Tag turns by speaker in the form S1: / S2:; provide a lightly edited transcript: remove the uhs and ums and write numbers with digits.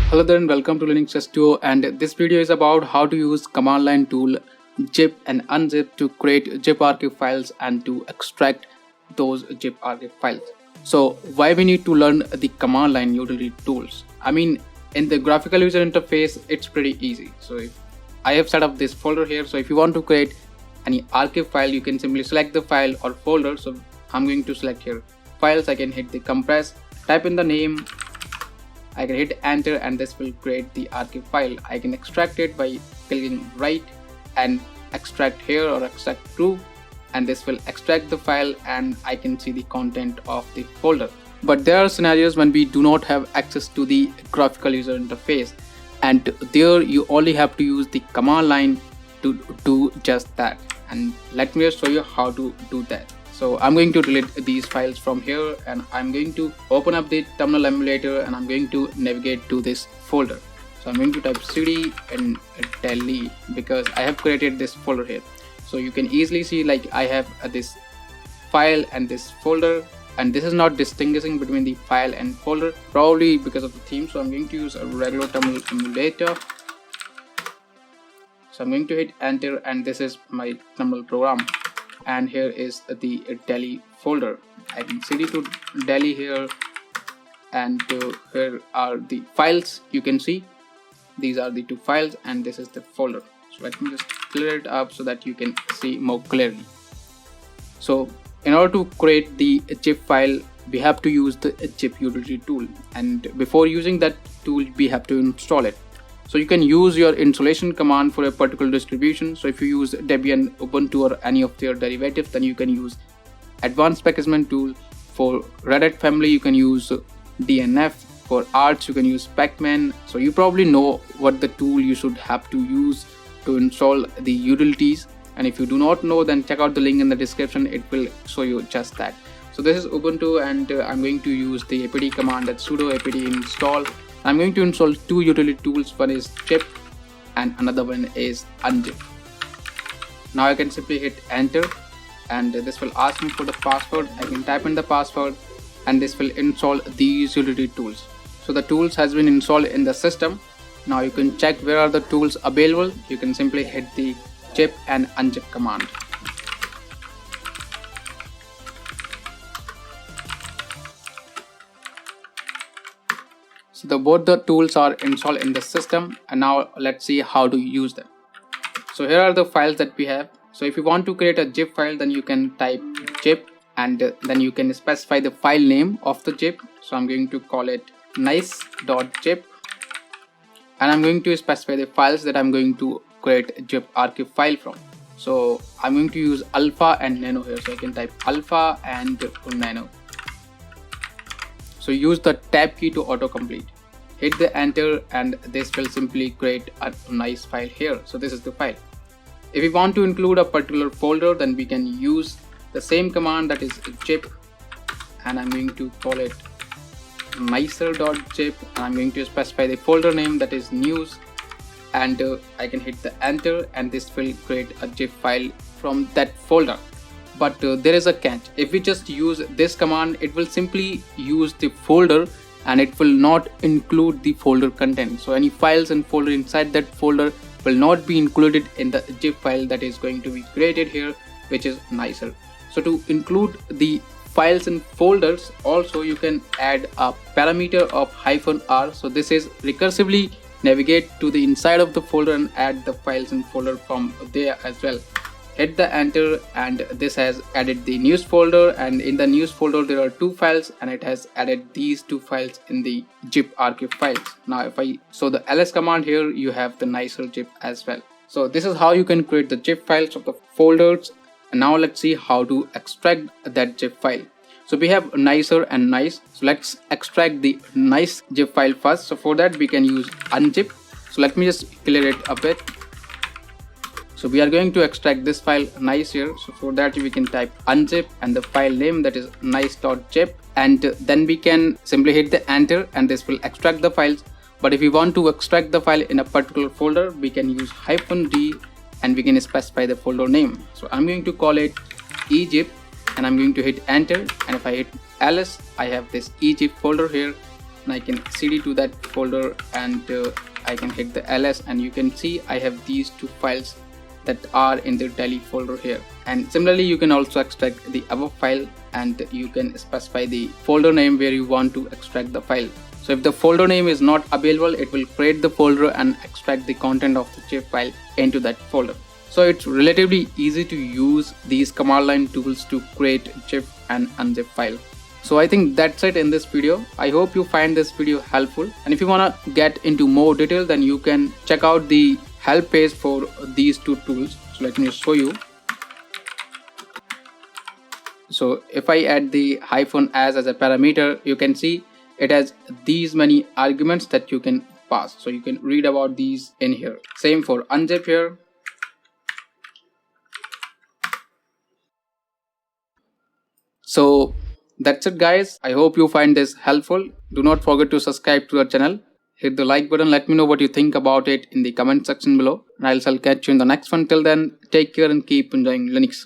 S1: Hello there and welcome to Linux Studio, and this video is about how to use command line tool zip and unzip to create zip archive files and to extract those zip archive files. So why we need to learn the command line utility tools? I mean, in the graphical user interface it's pretty easy. So if I have set up this folder here, so if you want to create any archive file, you can simply select the file or folder. So I'm going to select here files. I can hit the compress, type in the name, I can hit enter, and this will create the archive file. I can extract it by clicking right and extract here or extract to, and this will extract the file and I can see the content of the folder. But there are scenarios when we do not have access to the graphical user interface, and there you only have to use the command line to do just that. And let me just show you how to do that. So I'm going to delete these files from here, and I'm going to open up the terminal emulator, and I'm going to navigate to this folder. So I'm going to type cd and delete because I have created this folder here. So you can easily see like I have this file and this folder, and this is not distinguishing between the file and folder, probably because of the theme. So I'm going to use a regular terminal emulator. So I'm going to hit enter, and this is my terminal program. And here is the Delhi folder. I can cd to Delhi here, and here are the files. You can see these are the two files, and this is the folder. So let me just clear it up so that you can see more clearly. So in order to create the zip file, we have to use the zip utility tool, and before using that tool we have to install it. So you can use your installation command for a particular distribution. So if you use Debian, Ubuntu, or any of their derivatives, then you can use advanced packagement tool. For Red Hat family, you can use DNF. For Arch, you can use Pacman. So you probably know what the tool you should have to use to install the utilities. And if you do not know, then check out the link in the description. It will show you just that. So this is Ubuntu, and I'm going to use the apt command, that's sudo apt install. I'm going to install two utility tools. One is zip and another one is unzip. Now I can simply hit enter, and this will ask me for the password. I can type in the password, and this will install these utility tools. So the tools has been installed in the system. Now you can check where are the tools available. You can simply hit the zip and unzip command. So both the tools are installed in the system, and now let's see how to use them. So here are the files that we have. So if you want to create a zip file, then you can type zip, and then you can specify the file name of the zip. So I'm going to call it nice.zip, and I'm going to specify the files that I'm going to create a zip archive file from. So I'm going to use alpha and nano here. So I can type alpha and nano. So use the tab key to autocomplete. Hit the enter, and this will simply create a nice file here. So this is the file. If we want to include a particular folder, then we can use the same command, that is zip, and I'm going to call it nicer.zip, and I'm going to specify the folder name, that is news, and I can hit the enter, and this will create a zip file from that folder. But there is a catch. If we just use this command, it will simply use the folder and it will not include the folder content. So any files and folder inside that folder will not be included in the zip file that is going to be created here, which is nicer. So to include the files and folders, also you can add a parameter of -r. So this is recursively navigate to the inside of the folder and add the files and folder from there as well. Hit the enter, and this has added the news folder, and in the news folder there are two files, and it has added these two files in the zip archive files. Now if I show the ls command here, you have the nicer zip as well. So this is how you can create the zip files of the folders. And now let's see how to extract that zip file. So we have nicer and nice. So let's extract the nice zip file first. So for that we can use unzip. So let me just clear it a bit. So we are going to extract this file nice here. So for that we can type unzip and the file name, that is nice.zip, and then we can simply hit the enter, and this will extract the files. But if we want to extract the file in a particular folder, we can use -d, and we can specify the folder name. So I'm going to call it Egypt, and I'm going to hit enter, and if I hit ls, I have this Egypt folder here. and I can cd to that folder, and I can hit the ls, and you can see I have these two files that are in the Delhi folder here. And similarly, you can also extract the above file, and you can specify the folder name where you want to extract the file. So if the folder name is not available, it will create the folder and extract the content of the zip file into that folder. So it's relatively easy to use these command line tools to create zip and unzip file. So I think that's it in this video. I hope you find this video helpful, and if you want to get into more detail, then you can check out the help page for these two tools. So let me show you. So if I add the -as a parameter, you can see it has these many arguments that you can pass. So you can read about these in here. Same for unzip here. So that's it guys. I hope you find this helpful. Do not forget to subscribe to our channel. Hit the like button. Let me know what you think about it in the comment section below. And I'll catch you in the next one. Till then, take care and keep enjoying Linux.